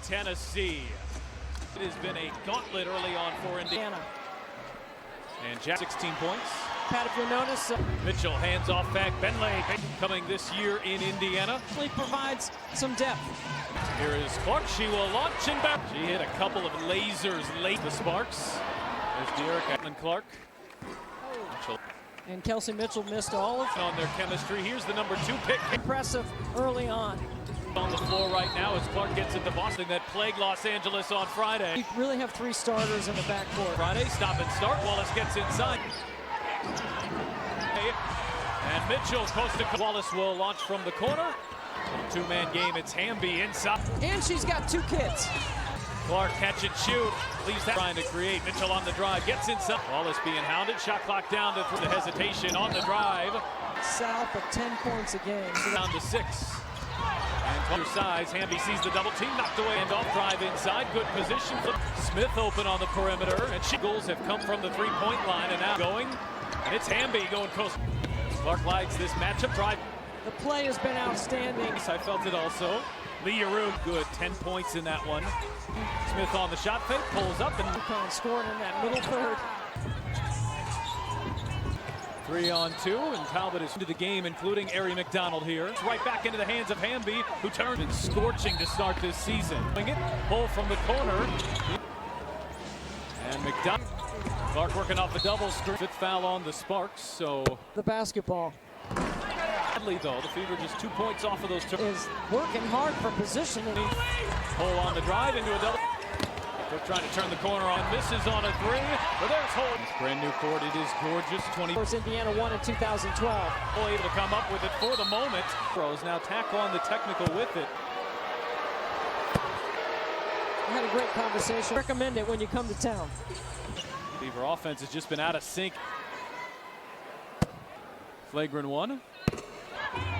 Tennessee. It has been a gauntlet early on for Indiana. And Jack 16 points. Pat, if you notice, Mitchell hands off back. Benley coming this year in Indiana. He provides some depth. Here is Clark. She will launch and back. She hit a couple of lasers late. The sparks. There's De'Erica and Clark. Mitchell. And Kelsey Mitchell missed all of on their chemistry. Here's the number 2 pick. Impressive early on. On the floor right now as Clark gets it to Boston that plagued Los Angeles on Friday. We really have 3 starters in the backcourt. Friday, stop and start. Wallace gets inside. And Mitchell close to Wallace will launch from the corner. 2-man game. It's Hamby inside. And she's got 2 kids. Clark catch and shoot. Leaves that trying to create. Mitchell on the drive. Gets inside. Wallace being hounded. Shot clock down to the hesitation on the drive. South of 10 points a game. So down to 6. And to size, Hamby sees the double team, knocked away and off drive inside. Good position. Smith open on the perimeter, and goals have come from the 3-point line and now going. And it's Hamby going coast. Clark likes this matchup drive. The play has been outstanding. I felt it also. Leroux, good, 10 points in that one. Smith on the shot fake, pulls up and scoring in that middle third. 3-on-2, and Talbot is into the game, including Ari McDonald here. It's right back into the hands of Hamby, who turned and scorching to start this season. Pull from the corner. And McDonald. Clark working off the double screen. 5th foul on the Sparks, so. The basketball. Badly though, the Fever just 2 points off of those is working hard for positioning. Pull on the drive into a double. They're trying to turn the corner on. Misses on a 3. But there's Holt. Brand new court. It is gorgeous. 20. Of course, Indiana won in 2012. Able to come up with it for the moment. Pros now tackle on the technical with it. I had a great conversation. Recommend it when you come to town. Fever offense has just been out of sync. Flagrant 1.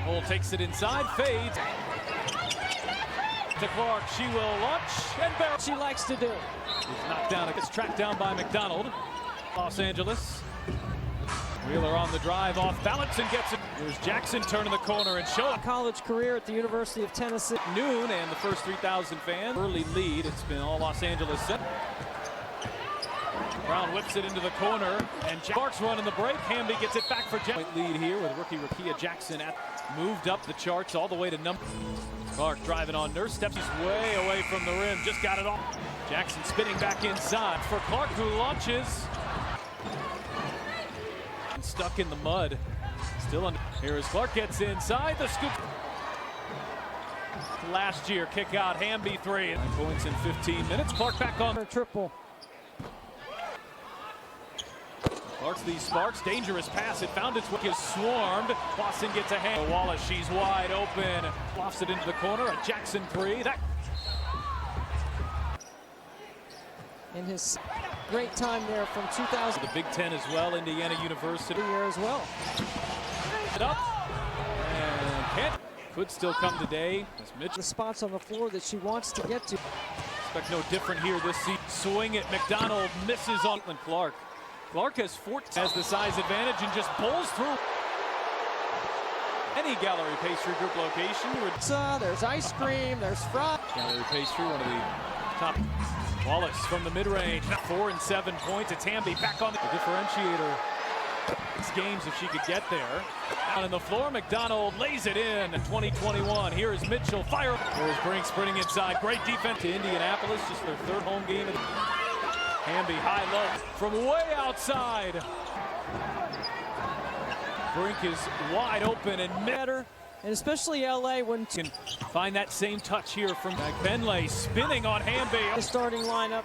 Holt takes it inside. Fades. To Clark, she will launch and barrel. She likes to do. It's knocked down. It's tracked down by McDonald. Los Angeles. Wheeler on the drive, off balance and gets it. Here's Jackson turning the corner and show. College career at the University of Tennessee. Noon and the first 3,000 fans. Early lead. It's been all Los Angeles set. Brown whips it into the corner and Clark's running the break. Hamby gets it back for Jackson. Lead here with rookie Rakia Jackson moved up the charts all the way to number. Clark driving on Nurse, steps way away from the rim, just got it off. Jackson spinning back inside for Clark, who launches. Stuck in the mud. Still under. Here as Clark gets inside, the scoop. Last year, kick out, Hamby 3. 9 points in 15 minutes. Clark back on. Triple. Clark's these Sparks, dangerous pass, it found its way, is swarmed. Boston gets a hand. Wallace, she's wide open. Lofts it into the corner, a Jackson 3. That. In his great time there from 2000. The Big Ten as well, Indiana University. Year as well. It up, and can't. Could still come today. As Mitchell. The spots on the floor that she wants to get to. Expect no different here this season. Swing it, McDonald misses on Clark. Clark has 14, has the size advantage and just pulls through. Any Gallery Pastry Group location. There's ice cream, there's fries. Gallery Pastry, one of the top. Wallace from the mid-range, 4 and 7 points. It's Hamby back on the differentiator. These games if she could get there. Out on the floor, McDonald lays it in 2021. Here is Mitchell, fire. Here's Brink sprinting inside. Great defense to Indianapolis, just their 3rd home game. Hamby high-low from way outside. Brink is wide open and better. And especially LA when can find that same touch here from Benley spinning on Hamby. The starting lineup.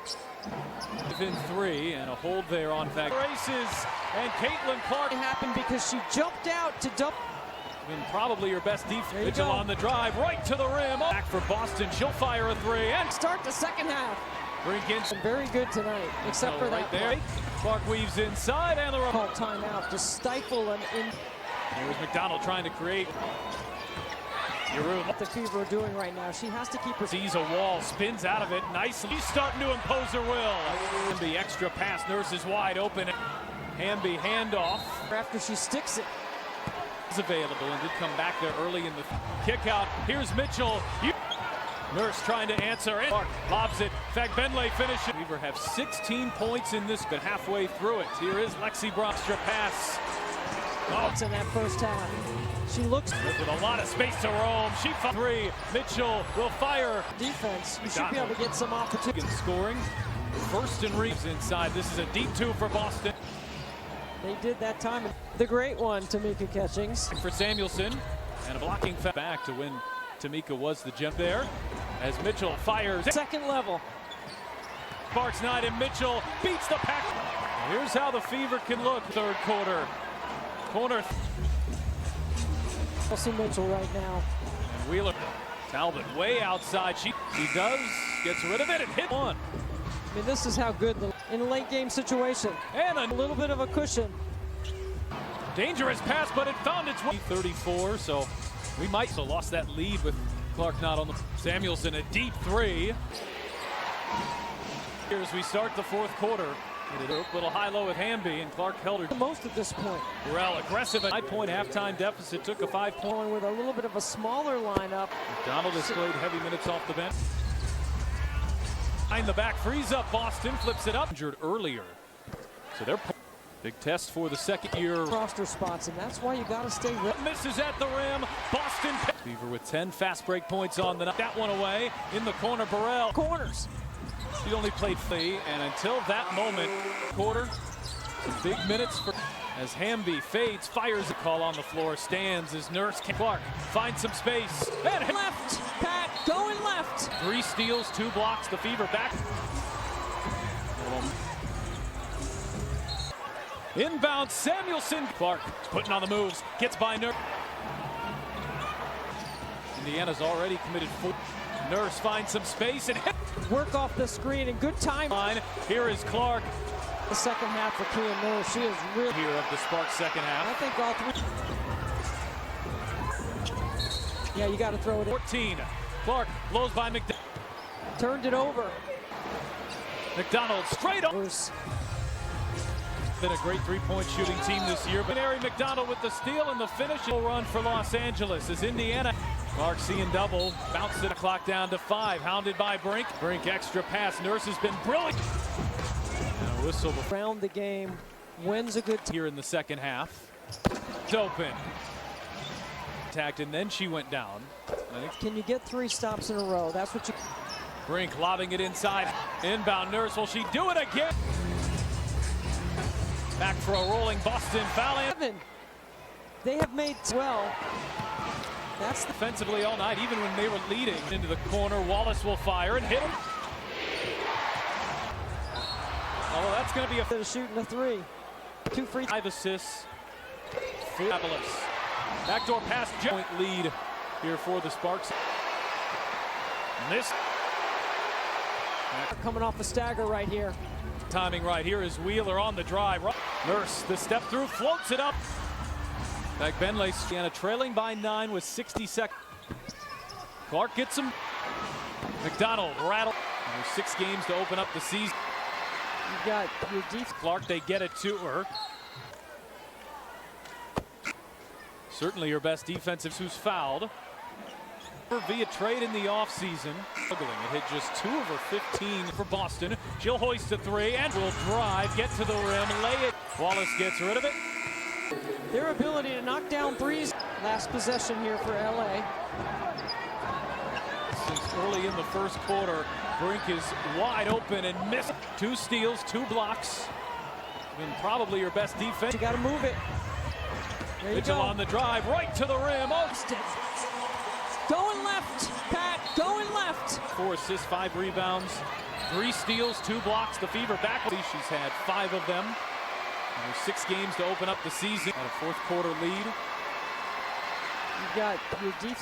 Within 3 and a hold there on fact. Races and Caitlin Clark. It happened because she jumped out to dump. Been probably her best defense. Mitchell on the drive right to the rim. Back for Boston. She'll fire a 3 and start the second half. Brink in. Very good tonight, except for right that there. Clark weaves inside and the call timeout to stifle an in. Here's McDonald trying to create. What the Fever are doing right now, she has to keep her. Sees a wall, spins out of it nicely. She's starting to impose her will. The extra pass, Nurse is wide open. Hamby handoff. After she sticks it. Is available and did come back there early in the kick out. Here's Mitchell. Nurse trying to answer. Clark lobs it. Fagbenle finishes. Weaver have 16 points in this, but halfway through it. Here is Lexi Brown. Extra pass. Oh, in that first half. She looks with a lot of space to roam. She three. Mitchell will fire. Defense. You should be able to get some opportunity. Scoring. First and Reeves inside. This is a deep two for Boston. They did that time. The great one, Tamika Catchings. For Samuelson. And a blocking back to win. Tamika was the gem there. As Mitchell fires. Second level. Sparks 9 and Mitchell beats the pack. Here's how the Fever can look. Third quarter. Corner. We'll see Mitchell right now. And Wheeler. Talbot way outside. She does. Gets rid of it and hit one. I mean, this is how good in a late game situation. And a little bit of a cushion. Dangerous pass, but it found its way. 34, so we might have lost that lead with Clark not on the. Samuelson, a deep three. Here as we start the fourth quarter. A little high-low with Hamby, and Clark held her. Most at this point. Burrell aggressive. A 5-point halftime deficit. Took a 5-point. With a little bit of a smaller lineup. McDonald displayed heavy minutes off the bench. Behind the back, frees up Boston, flips it up. Injured earlier. So they're big test for the second year. Roster spots, and that's why you got to stay ready. Misses at the rim. Boston. Fever with 10 fast break points on the night. That one away. In the corner, Burrell. Corners. She only played free, and until that moment, quarter, some big minutes for as Hamby fades, fires a call on the floor, stands as Nurse Clark finds some space. And left, Pat, going left. 3 steals, 2 blocks, the Fever back. Inbound, Samuelson. Clark putting on the moves, gets by Nurse. Indiana's already committed 4. Nurse finds some space and hit. Work off the screen and good time. Here is Clark. The second half for Kia Nurse. She is really here of the Sparks second half. I think all 3. Yeah, you got to throw it in. 14. Clark blows by McDonald. Turned it over. McDonald straight up. Been a great 3-point shooting team this year. But Mary McDonald with the steal and the finish. Will run for Los Angeles as Indiana. Clark seeing double, bounces the clock down to 5, hounded by Brink. Brink extra pass, Nurse has been brilliant. And a whistle around the game, wins a good here in the second half. It's open. Attacked and then she went down. Can you get 3 stops in a row? That's what you. Brink lobbing it inside. Inbound Nurse, will she do it again? Back for a rolling Boston foul. They have made well. That's defensively all night, even when they were leading. Into the corner, Wallace will fire and hit him. Oh, that's going to be a shooting a 3. 2 free. 5 assists. Fabulous. Backdoor pass. Point lead here for the Sparks. And this coming off the stagger right here. Timing right here is Wheeler on the drive. Nurse, the step through, floats it up. Fagbenle, trailing by 9 with 60 seconds. Clark gets him. McDonald rattle. There's 6 games to open up the season. You've got your defense. Clark, they get it to her. Certainly her best defensive who's fouled. Via trade in the offseason. It hit just 2 of her 15 for Boston. She'll hoist a 3 and will drive, get to the rim, lay it. Wallace gets rid of it. Their ability to knock down 3s. Last possession here for LA. Since early in the first quarter, Brink is wide open and missed. 2 steals, 2 blocks. Been probably your best defense. You got to move it. There you Mitchell go. on the drive, right to the rim. Oh, going left, Pat, going left. 4 assists, 5 rebounds, 3 steals, 2 blocks. The Fever back. She's had 5 of them. And there's 6 games to open up the season. On a fourth quarter lead. You've got your defense.